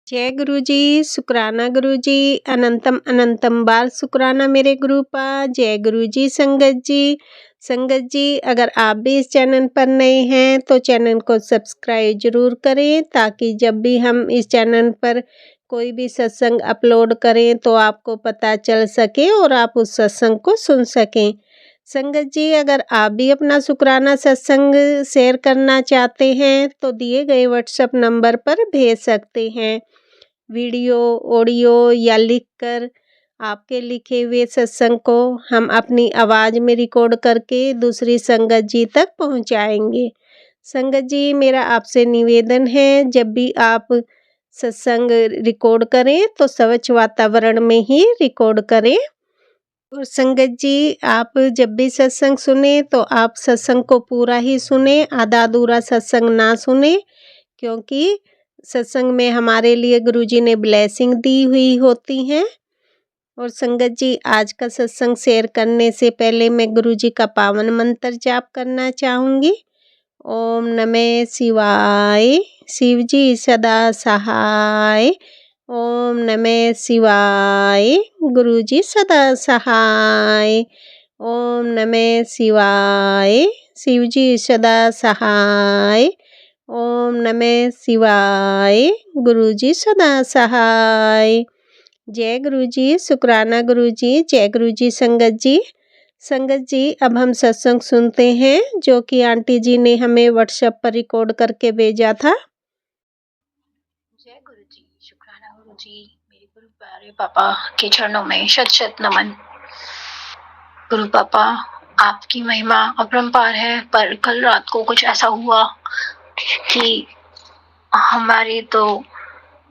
जय गुरु जी, शुक्राना गुरु जी, अनंतम अनंतम बार शुक्राना मेरे गुरुपा। जय गुरु जी। संगत जी अगर आप भी इस चैनल पर नए हैं तो चैनल को सब्सक्राइब जरूर करें, ताकि जब भी हम इस चैनल पर कोई भी सत्संग अपलोड करें तो आपको पता चल सके और आप उस सत्संग को सुन सकें। संगत जी अगर आप भी अपना शुक्राना सत्संग शेयर करना चाहते हैं तो दिए गए व्हाट्सएप नंबर पर भेज सकते हैं। वीडियो, ऑडियो या लिखकर आपके लिखे हुए सत्संग को हम अपनी आवाज़ में रिकॉर्ड करके दूसरी संगत जी तक पहुंचाएंगे। संगत जी मेरा आपसे निवेदन है, जब भी आप सत्संग रिकॉर्ड करें तो स्वच्छ वातावरण में ही रिकॉर्ड करें। और संगत जी आप जब भी सत्संग सुने तो आप सत्संग को पूरा ही सुने, आधा अधूरा सत्संग ना सुने, क्योंकि सत्संग में हमारे लिए गुरुजी ने ब्लेसिंग दी हुई होती हैं। और संगत जी आज का सत्संग शेयर करने से पहले मैं गुरुजी का पावन मंत्र जाप करना चाहूँगी। ओम नमः शिवाय, शिव जी सदा सहाय। ओम नमः शिवाय, गुरुजी सदा सहाय। ओम नमः शिवाय, शिव जी सदा सहाय। ओम नमः शिवाय, गुरुजी सदा सहाय। जय गुरुजी, शुक्राना गुरुजी। जय गुरुजी। संगत जी अब हम सत्संग सुनते हैं जो कि आंटी जी ने हमें व्हाट्सएप पर रिकॉर्ड करके भेजा था। जय गुरु जी, शुक्राना गुरु जी। मेरे गुरु प्यारे पापा के चरणों में शत शत नमन। गुरु पापा आपकी महिमा अपरंपार है, पर कल रात को कुछ ऐसा हुआ कि हमारे तो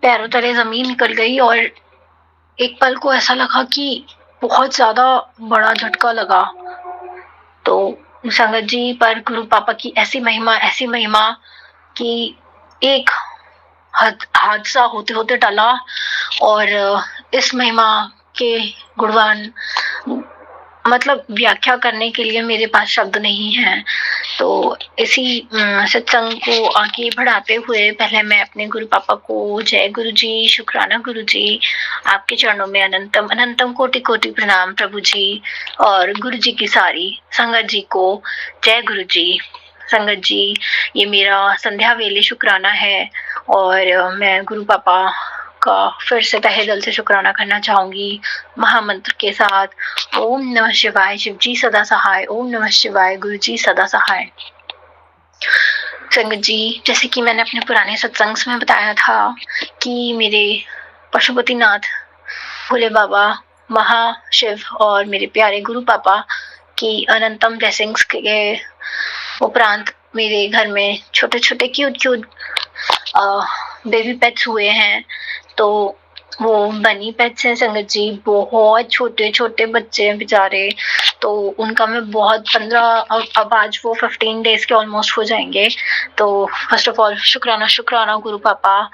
पैरों तले जमीन निकल गई और एक पल को ऐसा लगा कि बहुत ज्यादा बड़ा झटका लगा। तो संगत जी पर गुरु पापा की ऐसी महिमा कि एक हादसा होते होते टला और इस महिमा के गुणगान मतलब व्याख्या करने के लिए मेरे पास शब्द नहीं है। तो इसी सत्संग को आगे बढ़ाते हुए पहले मैं अपने गुरु पापा को जय गुरु जी, शुक्राना गुरु जी, आपके चरणों में अनंतम अनंतम कोटि कोटि प्रणाम प्रभु जी, और गुरु जी की सारी संगत जी को जय गुरु जी। संगत जी ये मेरा संध्या वेले शुक्राना है और मैं गुरु पापा का फिर से तहे दिल से शुक्राना करना चाहूंगी महामंत्र के साथ। ओम नमः शिवाय, शिव जी सदा सहाय। ओम नमः शिवाय, गुरु जी सदा सहाय। संगत जी जैसे कि मैंने अपने पुराने सत्संग में बताया था कि मेरे पशुपतिनाथ भोले बाबा महाशिव और मेरे प्यारे गुरु पापा की अनंतम ब्लेसिंग्स के उपरांत मेरे घर में छोटे छोटे क्यूट बेबी पेट्स हुए हैं। तो वो बनी पेट्स हैं संगत जी, बहुत छोटे छोटे बच्चे हैं बेचारे। तो उनका मैं बहुत 15 अब आज वो 15 डेज के ऑलमोस्ट हो जाएंगे। तो फर्स्ट ऑफ ऑल शुक्राना गुरु पापा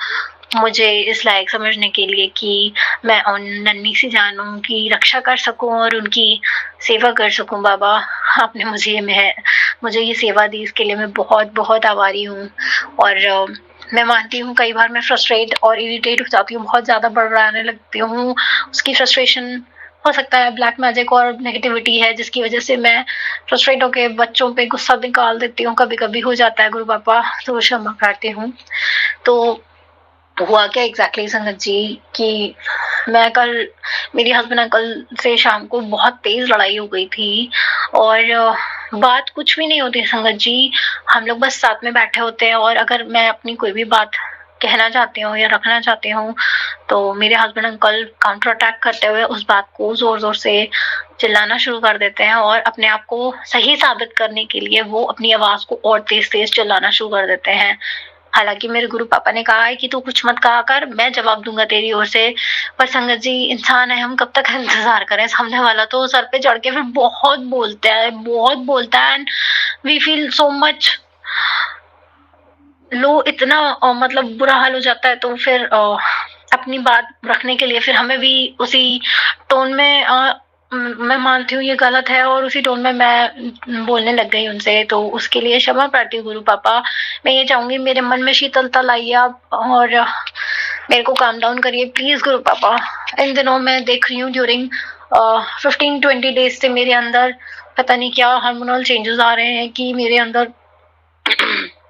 मुझे इस लायक समझने के लिए कि मैं उन नन्ही सी जानों की रक्षा कर सकूं और उनकी सेवा कर सकूं। बाबा आपने मुझे ये सेवा दी, इसके लिए मैं बहुत बहुत आभारी हूँ। और मैं मानती हूँ कई बार मैं फ्रस्ट्रेट और इरिटेट हो जाती हूँ, बहुत ज़्यादा बड़बड़ाने लगती हूँ। उसकी फ्रस्ट्रेशन हो सकता है ब्लैक मैजिक और नेगेटिविटी है, जिसकी वजह से मैं फ्रस्ट्रेट होकर बच्चों पे गुस्सा निकाल देती हूँ। कभी कभी हो जाता है गुरु पापा, तो क्षमा करती हूँ। तो हुआ क्या एग्जैक्टली संगत जी कि मेरी हस्बैंड अंकल से शाम को बहुत तेज लड़ाई हो गई थी और बात कुछ भी नहीं होती संगत जी। हम लोग बस साथ में बैठे होते हैं और अगर मैं अपनी कोई भी बात कहना चाहती हूँ या रखना चाहती हूँ तो मेरे हस्बैंड अंकल काउंटर अटैक करते हुए उस बात को जोर जोर से चिल्लाना शुरू कर देते हैं और अपने आप को सही साबित करने के लिए वो अपनी आवाज को और तेज तेज चिल्लाना शुरू कर देते हैं। हालांकि मेरे गुरु पापा ने कहा है कि तू कुछ मत कहा कर, मैं जवाब दूंगा तेरी ओर से। पर संगत जी इंसान है, हम कब तक इंतजार करें। सामने वाला तो सर पे चढ़ के फिर बहुत बोलता है and we feel so much low, इतना मतलब बुरा हाल हो जाता है। तो फिर अपनी बात रखने के लिए फिर हमें भी उसी टोन में मैं मानती हूँ ये गलत है और उसी टोन में मैं बोलने लग गई उनसे। तो उसके लिए क्षमा प्रार्थी गुरु पापा। मैं ये चाहूंगी मेरे मन में शीतलता लाइए आप और मेरे को काम डाउन करिए प्लीज गुरु पापा। इन दिनों मैं देख रही हूँ ड्यूरिंग 15-20 डेज से मेरे अंदर पता नहीं क्या हार्मोनल चेंजेस आ रहे हैं कि मेरे अंदर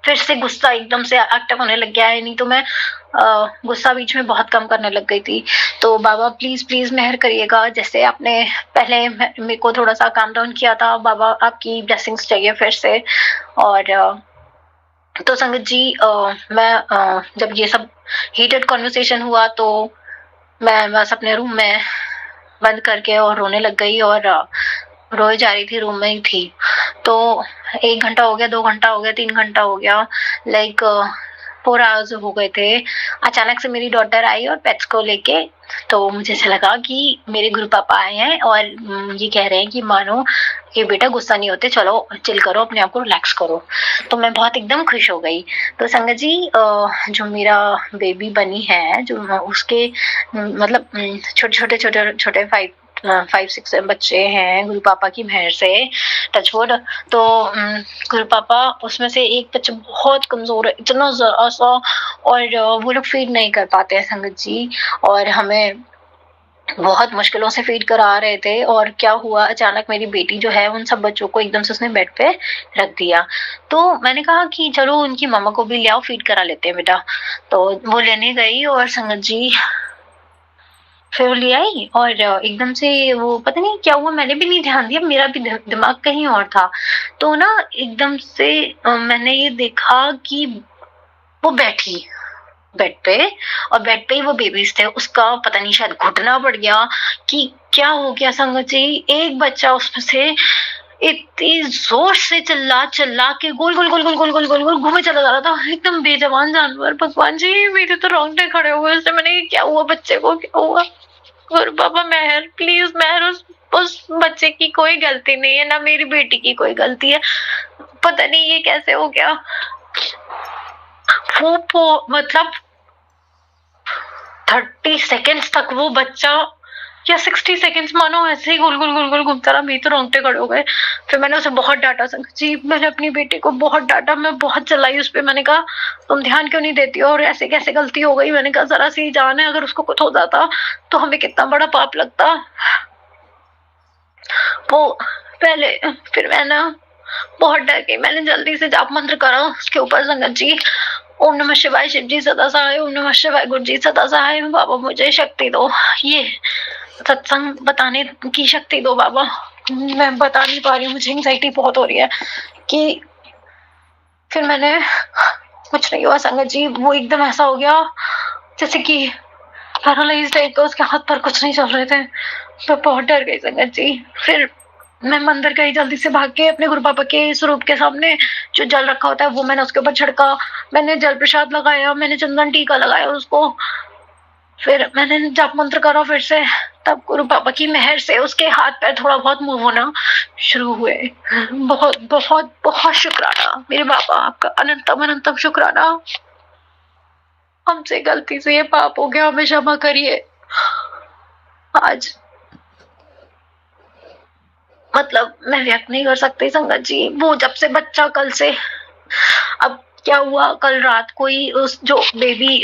फिर से गुस्सा एकदम से एक्टिव होने लग गया है। नहीं तो मैं गुस्सा बीच में बहुत कम करने लग गई थी। तो बाबा प्लीज प्लीज मेहर करिएगा, जैसे आपने पहले मेरे को थोड़ा सा काम डाउन किया था, बाबा आपकी ब्लेसिंग्स चाहिए फिर से। और तो संगत जी मैं जब ये सब हीटेड कॉन्वर्सेशन हुआ तो मैं बस अपने रूम में बंद करके और रोने लग गई और रोए जा रही थी, रूम में ही थी। तो 1 घंटा हो गया, 2 घंटा हो गया, 3 घंटा हो गया, लाइक 4 आवर्स हो गए थे। अचानक से मेरी डॉटर आई और पेट्स को लेके, तो मुझे ऐसा लगा कि मेरे गुरु पापा आए हैं और ये कह रहे हैं कि मानो ये बेटा गुस्सा नहीं होते, चलो चिल करो, अपने आप को रिलैक्स करो। तो मैं बहुत एकदम खुश हो गई। तो संगत जी जो मेरा बेबी बनी है, जो उसके मतलब छोटे 5-6 बच्चे हैं गुरु पापा की मेहर से, टचवुड। तो गुरु पापा उसमें से एक बच्चा बहुत कमजोर है, इतना जरा सा, और वो लोग फीड नहीं कर पाते हैं संगत जी, और हमें बहुत मुश्किलों से फीड करा रहे थे। और क्या हुआ, अचानक मेरी बेटी जो है उन सब बच्चों को एकदम से उसने बेड पे रख दिया। तो मैंने कहा कि चलो उनकी मामा को भी ले आओ, फीड करा लेते हैं बेटा। तो वो लेने गई और संगत जी फिर वो ले आई और एकदम से वो पता नहीं क्या हुआ, मैंने भी नहीं ध्यान दिया, मेरा भी दिमाग कहीं और था। तो ना एकदम से मैंने ये देखा कि वो बैठी बेड पे, और बेड पे ही वो बेबीज थे। उसका पता नहीं शायद घुटना पड़ गया कि क्या हो गया संगत जी, एक बच्चा उसमें से इतनी जोर से चिल्ला चिल्ला के गोल गोल गोल गोल गोल गोल गोल गोल घूमे चला जा रहा था, एकदम बेजबान जानवर। भगवान जी मेरे तो रोंगटे खड़े हुए उससे। मैंने क्या हुआ बच्चे को, क्या हुआ? गुरु बाबा मेहर, प्लीज मेहर, उस बच्चे की कोई गलती नहीं है, ना मेरी बेटी की कोई गलती है। पता नहीं ये कैसे हो गया। वो मतलब 30 सेकेंड्स तक वो बच्चा, या 60 सेकेंड्स मानो, ऐसे ही गोल गोल गोल गोल घूमता रहा। मेरे तो रोंगटे खड़े हो गए। फिर मैंने उसे बहुत डांटा संगत जी, मैंने अपनी बेटी को बहुत डांटा, मैं बहुत चिल्लाई उस पर। मैंने कहा तुम ध्यान क्यों नहीं देती हो, और ऐसे कैसे गलती हो गई। मैंने कहा जरा सी जान है, अगर उसको कुछ हो जाता तो हमें कितना बड़ा पाप लगता। वो पहले फिर मैं ना बहुत डर गई, मैंने जल्दी से जाप मंत्र करा उसके ऊपर संगत जी। ओम नमः शिवाय, शिव जी सदा सहाय, ओम नमः शिवाय, गुरु जी सदा सहाय। बाबा मुझे शक्ति दो, ये सत्संग बताने की शक्ति दो बाबा। मैं बता नहीं पा रही हूँ, मुझे एंजाइटी बहुत हो रही है कि फिर मैंने कुछ नहीं हुआ संगत जी। वो एकदम ऐसा हो गया जैसे कि पैरालाइज्ड है, तो उसके हाथ पर कुछ नहीं चल रहे थे। मैं बहुत डर गई संगत जी। फिर मैं मंदिर गई जल्दी से भाग के, अपने गुरु पापा के स्वरूप के सामने जो जल रखा होता है वो मैंने उसके ऊपर छिड़का, मैंने जल प्रसाद लगाया, मैंने चंदन टीका लगाया उसको। फिर मैंने जाप मंत्र करा फिर से, तब गुरु पापा की मेहर से उसके हाथ पैर थोड़ा बहुत मूव होना शुरू हुए। बहुत बहुत बहुत शुक्राना मेरे बाबा, आपका अनंतम अनंतम शुक्राना। हमसे गलती से ये पाप हो गया, हमें क्षमा करिए। आज मतलब मैं व्यक्त नहीं कर सकती संगत जी। वो जब से बच्चा कल से, अब क्या हुआ, कल रात को ही उस जो बेबी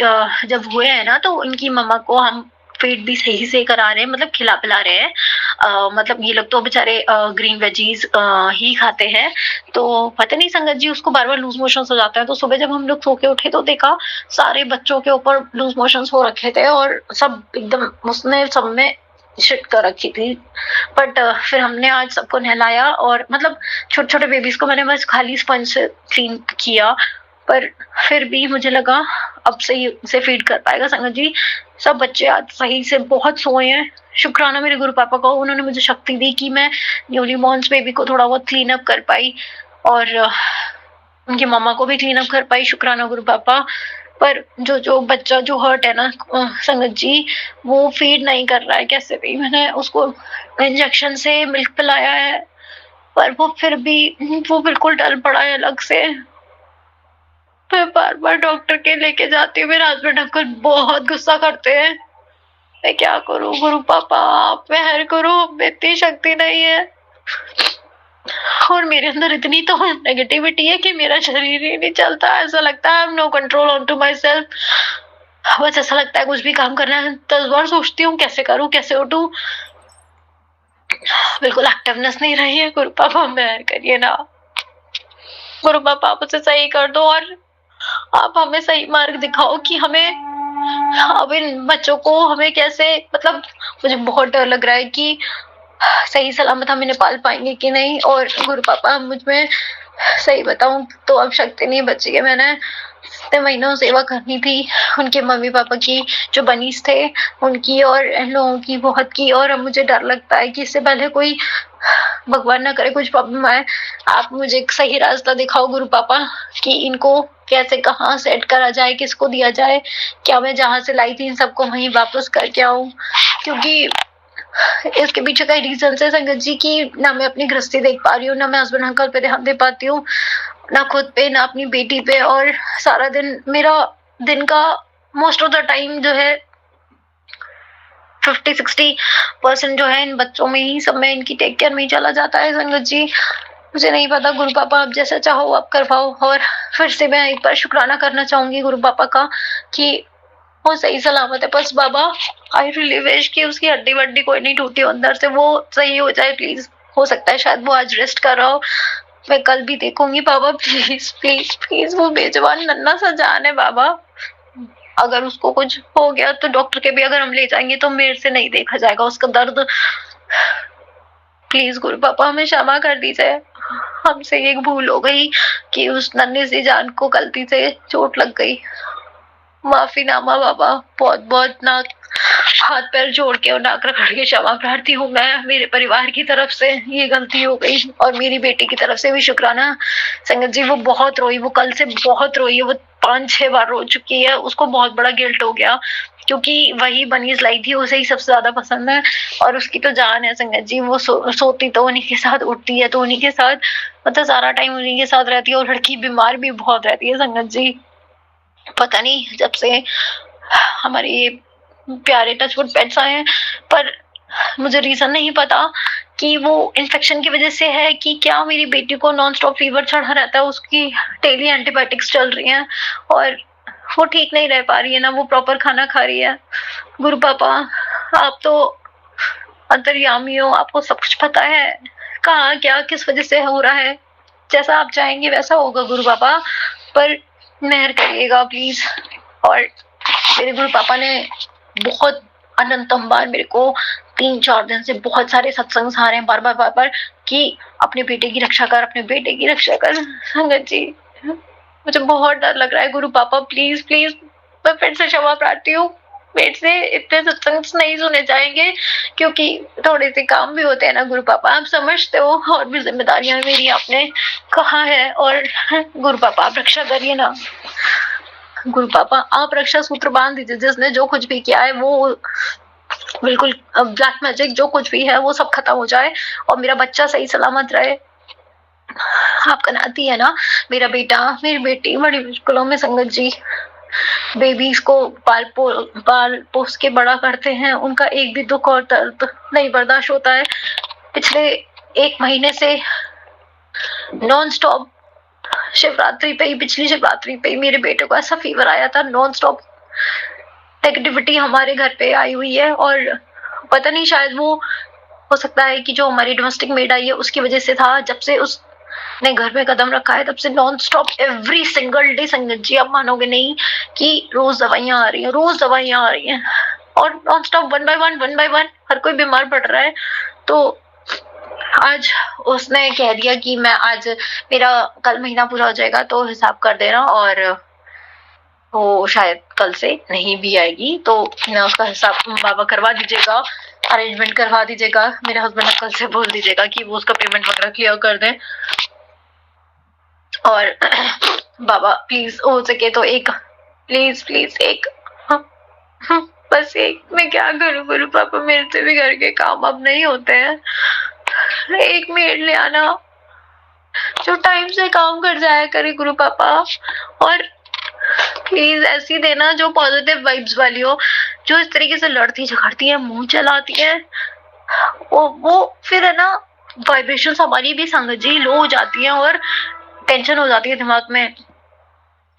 जब हुए हैं ना, तो उनकी मम्मा को हम फीड भी सही से करा रहे हैं, मतलब खिला पिला रहे हैं। मतलब ये लोग तो बेचारे ग्रीन वेजीज ही खाते हैं। तो पता नहीं संगत जी उसको बार बार लूज मोशन हो जाता है। तो सुबह जब हम लोग सो के उठे तो देखा सारे बच्चों के ऊपर लूज मोशन हो रखे थे, और सब एकदम उसने सब में शिट कर रखी थी। बट फिर हमने आज सबको नहलाया, और मतलब छोटे छोटे बेबीज को मैंने बस खाली स्पंज से क्लीन किया। पर फिर भी मुझे लगा अब सही से फीड कर पाएगा संगत जी। सब बच्चे आज सही से बहुत सोए हैं। शुक्राना मेरे गुरु पापा को, उन्होंने मुझे शक्ति दी कि मैं न्यूली बॉर्न्स बेबी को थोड़ा बहुत क्लीन अप कर पाई, और उनकी मम्मा को भी क्लीन अप कर पाई। शुक्राना गुरु पापा। पर जो बच्चा जो हर्ट है ना संगत जी, वो फीड नहीं कर रहा है कैसे भी। मैंने उसको इंजेक्शन से मिल्क पिलाया है, पर वो फिर भी वो बिल्कुल डल पड़ा है अलग से। मैं बार बार डॉक्टर के लेके जाती हूँ, मेरे हस्बैंड अंकल बहुत गुस्सा करते हैं। मैं क्या करूँ गुरु पापा, आप मेहर करो, इतनी शक्ति नहीं है, और मेरे अंदर इतनी तो नेगेटिविटी है कि मेरा शरीर ही नहीं चलता। ऐसा लगता है I have no control on to myself. बस ऐसा लगता है कुछ भी काम करना है 10 बार सोचती हूँ कैसे करूँ, कैसे उठूँ। बिल्कुल एक्टिवनेस नहीं रही है। गुरु पापा मेहर करिए ना। गुरु पापा आप उसे सही कर दो और आप हमें सही मार्ग दिखाओ कि अब इन बच्चों को हमें कैसे, मतलब मुझे बहुत डर लग रहा है कि सही सलामत हम इन्हें पाल पाएंगे कि नहीं। और गुरु पापा मुझ में सही बताऊं तो अब शक्ति नहीं बची है। मैंने इतने महीनों सेवा करनी थी उनके मम्मी पापा की, जो बनीस थे उनकी और इन लोगों की बहुत की, और अब मुझे डर लगता है कि इससे पहले कोई भगवान ना करे कुछ प्रॉब्लम आए। आप मुझे एक सही रास्ता दिखाओ गुरु पापा कि इनको कैसे कहाँ सेट करा जाए, किसको दिया जाए। क्या मैं जहाँ से लाई थी इन सबको वहीं वापस करके आऊं, क्योंकि इसके पीछे कई रीजन है संगत जी की ना मैं अपनी गृहस्थी देख पा रही हूँ, ना मैं हस्बैंड अंकल पे ध्यान दे पाती हूँ, ना खुद पे, ना अपनी बेटी पे। और सारा दिन मेरा दिन का मोस्ट ऑफ द टाइम जो है 50-60% जो है इन बच्चों में ही, सब में इनकी टेक केयर में ही चला जाता है संगत जी। मुझे नहीं पता गुरु पापा आप जैसा चाहो आप करवाओ। और फिर से मैं एक बार शुक्राना करना चाहूंगी गुरु पापा का कि वो सही सलामत है। बस बाबा आई रियली विश कि उसकी हड्डी वड्डी कोई नहीं टूटी हो अंदर से, वो सही हो जाए प्लीज। हो सकता है शायद वो आज रेस्ट कर रहा हो, मैं कल भी देखूंगी बाबा। प्लीज प्लीज प्लीज, वो बेजवान नन्ना सा जान है बाबा। अगर उसको कुछ हो गया तो डॉक्टर के भी अगर हम ले जाएंगे तो मेरे से नहीं देखा जाएगा उसका दर्द। प्लीज गुरु पापा हमें क्षमा कर दीजिए, हमसे एक भूल हो गई कि उस नन्ही सी जान को गलती से चोट लग गई। माफीनामा बाबा, बहुत बहुत ना हाथ पैर जोड़ के और नाक रगड़ के क्षमा प्रार्थी हूँ मैं। मेरे परिवार की तरफ से ये गलती हो गई और मेरी बेटी की तरफ से भी शुक्राना। संगत जी वो बहुत रोई, वो कल से बहुत रोई है, वो 5-6 बार रो चुकी है। उसको बहुत बड़ा गिल्ट हो गया क्योंकि वही बनीज लाई थी, उसे ही सबसे ज्यादा पसंद है और उसकी तो जान है संगत जी। वो सोती तो उन्हीं के साथ, उठती है तो उन्हीं के साथ, मतलब सारा टाइम उन्हीं के साथ रहती है। और लड़की बीमार भी बहुत रहती है संगत जी। पता नहीं जब से हमारे ये प्यारे टचवुड पेट्स आए हैं, पर मुझे रीजन नहीं पता कि वो इन्फेक्शन की वजह से है कि क्या। मेरी बेटी को नॉन स्टॉप फीवर चढ़ा रहता है, उसकी डेली एंटीबायोटिक्स चल रही हैं और वो ठीक नहीं रह पा रही है, ना वो प्रॉपर खाना खा रही है। गुरु पापा आप तो अंतर्यामी हो, आपको सब कुछ पता है कहाँ क्या किस वजह से हो रहा है। जैसा आप चाहेंगे वैसा होगा गुरु पापा, पर मेहर करिएगा प्लीज। और मेरे गुरु पापा ने बहुत अनंतम बार मेरे को 3-4 दिन से बहुत सारे सत्संग आ रहे हैं बार बार कि अपने बेटे की रक्षा कर, अपने बेटे की रक्षा कर। संगत जी मुझे बहुत डर लग रहा है गुरु पापा, प्लीज प्लीज मैं फिर से क्षमा प्रार्थी हूँ। मेरे से इतने सत्संग नहीं सुने जाएंगे क्योंकि थोड़े से काम भी होते हैं ना गुरु पापा, आप समझते हो। और भी जिम्मेदारियां मेरी आपने कहा है। और गुरु पापा आप रक्षा करिए ना। गुरु पापा आप रक्षा सूत्र बांध दीजिए, जिसने जो कुछ भी किया है वो बिल्कुल ब्लैक मैजिक जो कुछ भी है वो सब खत्म हो जाए और मेरा बच्चा सही सलामत रहे। आपका नाती है ना मेरा बेटा, मेरी बेटी बड़ी मुश्किलों में संगत जी। बेबीज को पाल पोस के बड़ा करते हैं, उनका एक भी दुख और दर्द नहीं बर्दाश्त होता है। पिछले 1 महीने से नॉन स्टॉप शिवरात्रि पे ही, पिछली शिवरात्रि पे ही मेरे बेटे को ऐसा फीवर आया था, नॉन स्टॉप नेगेटिविटी हमारे घर पे आई हुई है। और पता नहीं शायद वो हो सकता है कि जो हमारी डोमेस्टिक मेड आई है उसकी वजह से था। जब से उसने घर में कदम रखा है तब से non stop every single day संगत जी, आप मानोगे नहीं कि रोज दवाइयां आ रही हैं, रोज दवाइयां आ रही हैं और नॉन स्टॉप 1 बाय 1 हर कोई बीमार पड़ रहा है। तो आज उसने कह दिया कि मैं आज मेरा कल महीना पूरा हो जाएगा तो हिसाब कर देना, और वो शायद कल से नहीं भी आएगी तो मैं उसका हिसाब बाबा करवा दीजिएगा, अरेंजमेंट करवा दीजिएगा। मेरे हस्बैंड कल से बोल दीजिएगा कि वो उसका पेमेंट वगैरह क्लियर कर दें। और बाबा प्लीज हो सके तो एक प्लीज प्लीज एक बस एक, मैं क्या करूं गुरु पापा, मेरे से भी घर के काम अब नहीं होते हैं। एक मेड ले आना जो टाइम से काम कर जाया करे गुरु पापा, और प्लीज ऐसी देना जो पॉजिटिव वाइब्स वाली हो, जो इस तरीके से लड़ती झगड़ती है, मुंह चलाती है, वो फिर है ना वाइब्रेशंस हमारी भी संगत जी लो हो जाती है और टेंशन हो जाती है दिमाग में।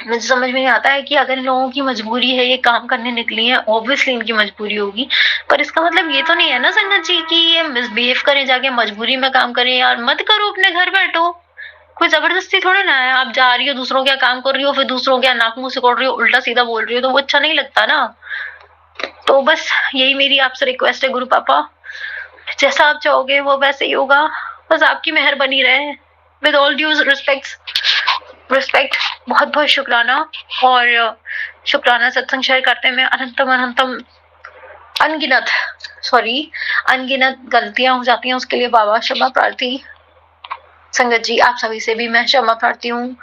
मुझे समझ में नहीं आता है कि अगर इन लोगों की मजबूरी है, ये काम करने निकली हैं, ऑब्वियसली इनकी मजबूरी होगी, पर इसका मतलब ये तो नहीं है ना संगत जी कि ये मिसबिहेव करें, जाके मजबूरी में काम करें। यार मत करो, अपने घर बैठो, कोई जबरदस्ती थोड़ी ना है। आप जा रही हो, दूसरों के यहाँ काम कर रही हो, फिर दूसरों के यहाँ नाक मुंह सिकोड़ रही हो, उल्टा सीधा बोल रही हो, तो वो अच्छा नहीं लगता ना। तो बस यही मेरी आपसे रिक्वेस्ट है गुरु पापा, जैसा आप चाहोगे वो वैसे ही होगा, बस आपकी मेहर बनी रहे। विद ऑल ड्यू रिस्पेक्ट, बहुत बहुत शुक्राना। और शुक्राना सत्संग शेयर करते में अनंतम अनगिनत गलतियां हो जाती हैं, उसके लिए बाबा क्षमा प्रार्थी। संगत जी, आप सभी से भी मैं क्षमा प्रार्थी हूँ,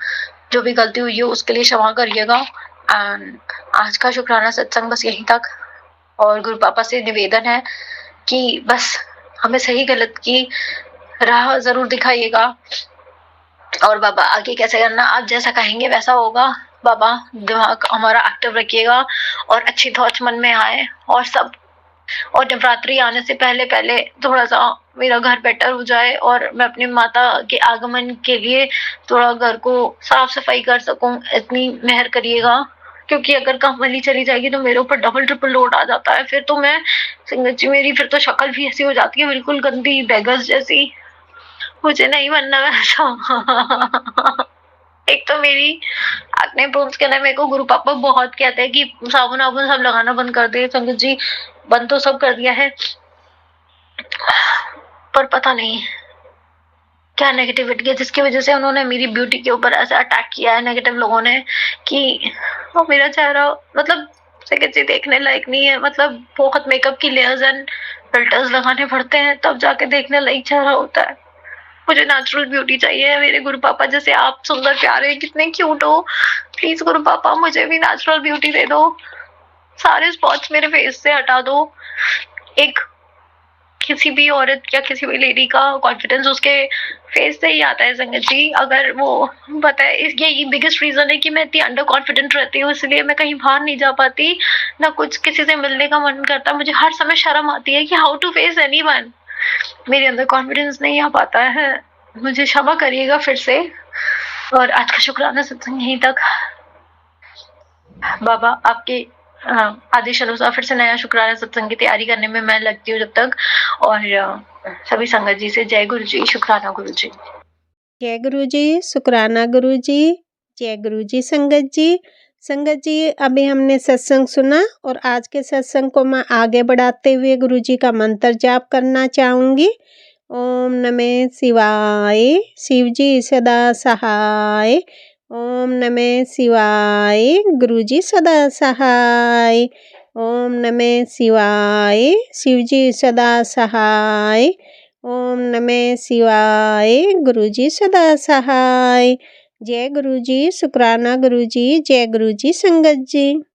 जो भी गलती हुई हो उसके लिए क्षमा करिएगा। एंड आज का शुक्राना सत्संग बस यहीं तक। और गुरु पापा से निवेदन है कि बस हमें सही गलत की राह जरूर दिखाइएगा, और बाबा आगे कैसे करना आप जैसा कहेंगे वैसा होगा। बाबा दिमाग हमारा एक्टिव रखिएगा और अच्छी थॉट्स मन में आए और सब। और नवरात्रि आने से पहले पहले थोड़ा सा मेरा घर बेटर हो जाए और मैं अपनी माता के आगमन के लिए थोड़ा घर को साफ सफाई कर सकूं, इतनी मेहर करिएगा। क्योंकि अगर कमली चली जाएगी तो मेरे ऊपर डबल ट्रिपल लोड आ जाता है, फिर तो मैं संगत जी मेरी फिर तो शक्ल भी ऐसी हो जाती है बिल्कुल गंदी बेगस जैसी। मुझे नहीं बनना वैसा। एक तो मेरी एक्ने प्रोन्स के लिए मेरे को गुरु पापा बहुत कहते हैं कि साबुन वाबुन सब लगाना बंद कर दे। संगत जी बंद तो सब कर दिया है, पर पता नहीं क्या नेगेटिविटी है जिसकी वजह से उन्होंने मेरी ब्यूटी के ऊपर ऐसा अटैक किया है नेगेटिव लोगों ने कि मेरा चेहरा मतलब संगत जी देखने लायक नहीं है। मतलब बहुत मेकअप की लेयर्स एंड फिल्टर्स लगाने पड़ते हैं तब जाके देखने लायक चेहरा होता है। मुझे नेचुरल ब्यूटी चाहिए मेरे गुरु पापा, जैसे आप सुंदर प्यारे कितने क्यूट हो। प्लीज गुरु पापा मुझे भी नेचुरल ब्यूटी दे दो, सारे स्पॉट्स मेरे फेस से हटा दो। एक किसी भी औरत या किसी भी लेडी का कॉन्फिडेंस उसके फेस से ही आता है संगत जी। अगर वो पता है ये बिगेस्ट रीजन है कि मैं इतनी अंडर कॉन्फिडेंट रहती हूँ, इसलिए मैं कहीं बाहर नहीं जा पाती, ना कुछ किसी से मिलने का मन करता। मुझे हर समय शर्म आती है कि हाउ टू फेस एनीवन, मेरे अंदर कॉन्फिडेंस नहीं आ पाता है। मुझे क्षमा करिएगा फिर से। और आज का शुक्राना सत्संग यहीं तक। बाबा आपके आदेश अनुसार फिर से नया शुक्राना सत्संग की तैयारी करने में मैं लगती हूँ जब तक। और सभी संगत जी से जय गुरु जी, शुक्राना गुरु जी। जय गुरु जी, शुक्राना गुरु जी, जय गुरु जी। संगत जी, संगत जी अभी हमने सत्संग सुना और आज के सत्संग को मैं आगे बढ़ाते हुए गुरु जी का मंत्र जाप करना चाहूँगी। ओम नमः शिवाय, शिव जी सदा सहाय। ओम नमः शिवाय, गुरु जी सदा सहाय। ओम नमः शिवाय, शिव जी सदा सहाय। ओम नमः शिवाय, गुरु जी सदा सहाय। जय गुरु जी, शुक्राना गुरु जी, जय गुरु जी संगत जी।